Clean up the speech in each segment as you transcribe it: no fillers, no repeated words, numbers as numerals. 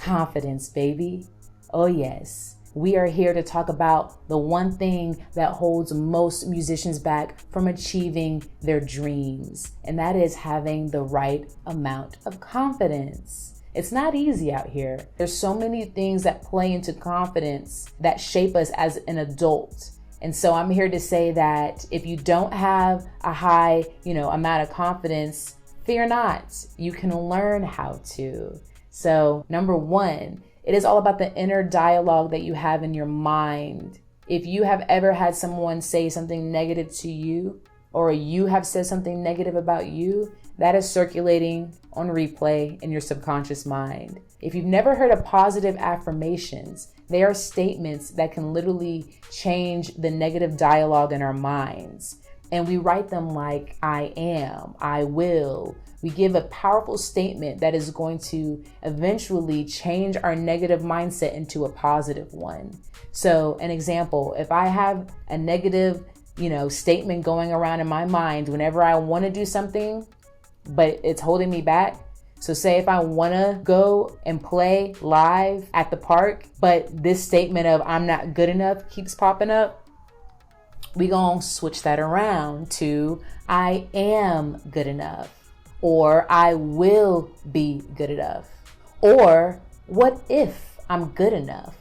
Confidence, baby. Oh yes. We are here to talk about the one thing that holds most musicians back from achieving their dreams, and that is having the right amount of confidence. It's not easy out here. There's so many things that play into confidence that shape us as an adult. And so I'm here to say that if you don't have a high, amount of confidence, fear not. You can learn how to. So number one, it is all about the inner dialogue that you have in your mind. If you have ever had someone say something negative to you, or you have said something negative about you, that is circulating on replay in your subconscious mind. If you've never heard of positive affirmations, they are statements that can literally change the negative dialogue in our minds. And we write them like, I am, I will. We give a powerful statement that is going to eventually change our negative mindset into a positive one. So an example, if I have a negative, statement going around in my mind whenever I want to do something, but it's holding me back. So say if I want to go and play live at the park, but this statement of I'm not good enough keeps popping up, we gonna switch that around to I am good enough, or I will be good enough, or what if I'm good enough?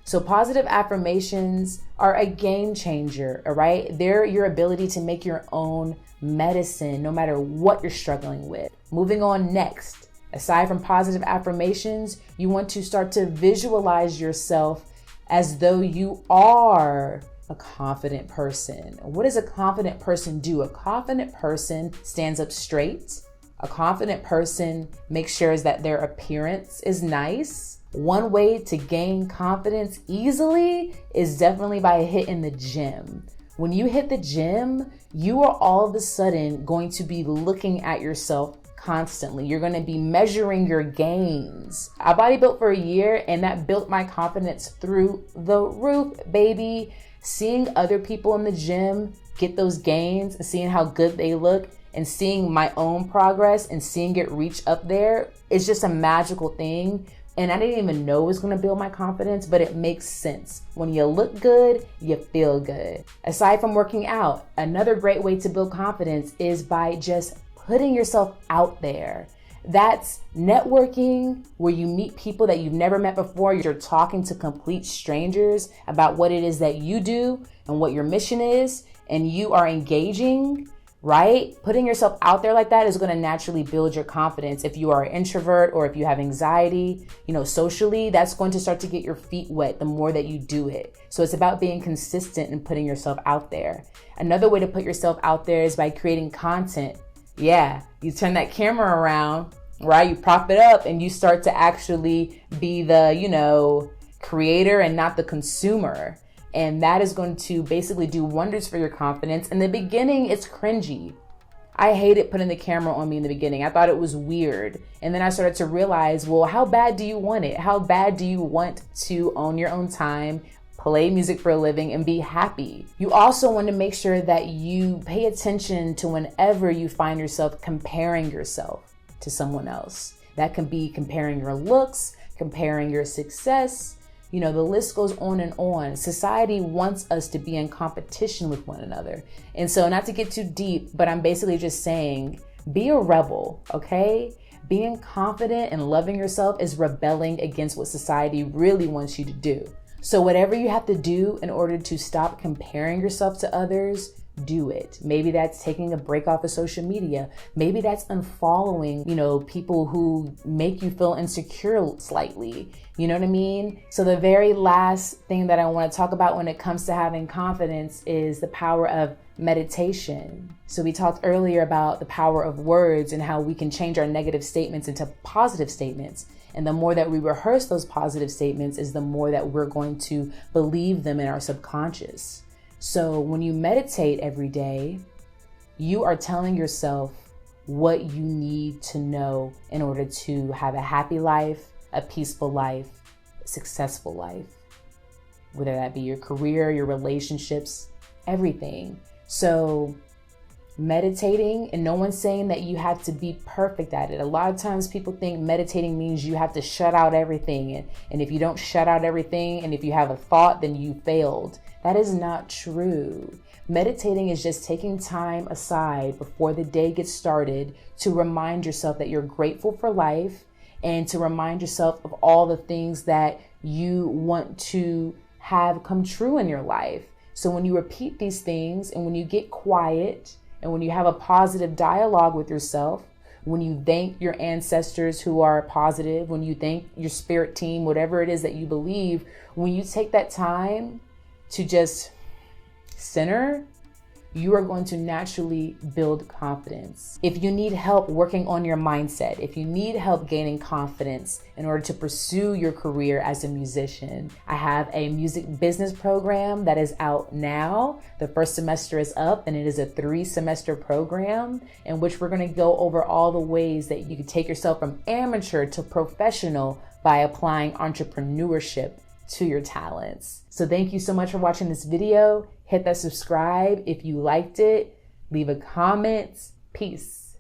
So positive affirmations are a game changer, all right? They're your ability to make your own medicine, no matter what you're struggling with. Moving on next, aside from positive affirmations, you want to start to visualize yourself as though you are a confident person. What does a confident person do? A confident person stands up straight. A confident person makes sure that their appearance is nice. One way to gain confidence easily is definitely by hitting the gym. When you hit the gym, you are all of a sudden going to be looking at yourself constantly. You're going to be measuring your gains. I bodybuilt for a year, and that built my confidence through the roof, baby. Seeing other people in the gym get those gains and seeing how good they look and seeing my own progress and seeing it reach up there is just a magical thing. And I didn't even know it was going to build my confidence, but it makes sense. When you look good, you feel good. Aside from working out, another great way to build confidence is by just putting yourself out there. That's networking, where you meet people that you've never met before. You're talking to complete strangers about what it is that you do and what your mission is, and you are engaging, right? Putting yourself out there like that is going to naturally build your confidence. If you are an introvert or if you have anxiety, socially, that's going to start to get your feet wet the more that you do it. So it's about being consistent and putting yourself out there. Another way to put yourself out there is by creating content. Yeah, you turn that camera around, right? You prop it up and you start to actually be the, creator and not the consumer. And that is going to basically do wonders for your confidence. In the beginning, it's cringy. I hated putting the camera on me in the beginning. I thought it was weird. And then I started to realize, well, how bad do you want it? How bad do you want to own your own time, play music for a living, and be happy? You also want to make sure that you pay attention to whenever you find yourself comparing yourself to someone else. That can be comparing your looks, comparing your success. The list goes on and on. Society wants us to be in competition with one another. And so, not to get too deep, but I'm basically just saying, be a rebel, okay? Being confident and loving yourself is rebelling against what society really wants you to do. So whatever you have to do in order to stop comparing yourself to others, do it. Maybe that's taking a break off of social media. Maybe that's unfollowing, people who make you feel insecure slightly. You know what I mean? So the very last thing that I want to talk about when it comes to having confidence is the power of meditation. So we talked earlier about the power of words and how we can change our negative statements into positive statements. And the more that we rehearse those positive statements is the more that we're going to believe them in our subconscious. So when you meditate every day, you are telling yourself what you need to know in order to have a happy life, a peaceful life, a successful life, whether that be your career, your relationships, everything. So Meditating, and no one's saying that you have to be perfect at it. A lot of times people think meditating means you have to shut out everything. And if you don't shut out everything, and if you have a thought, then you failed. That is not true. Meditating is just taking time aside before the day gets started to remind yourself that you're grateful for life, and to remind yourself of all the things that you want to have come true in your life. So when you repeat these things, and when you get quiet, and when you have a positive dialogue with yourself, when you thank your ancestors who are positive, when you thank your spirit team, whatever it is that you believe, when you take that time to just center, you are going to naturally build confidence. If you need help working on your mindset, if you need help gaining confidence in order to pursue your career as a musician, I have a music business program that is out now. The first semester is up, and it is a 3-semester program in which we're going to go over all the ways that you can take yourself from amateur to professional by applying entrepreneurship to your talents. So thank you so much for watching this video. Hit that subscribe if you liked it. Leave a comment. Peace.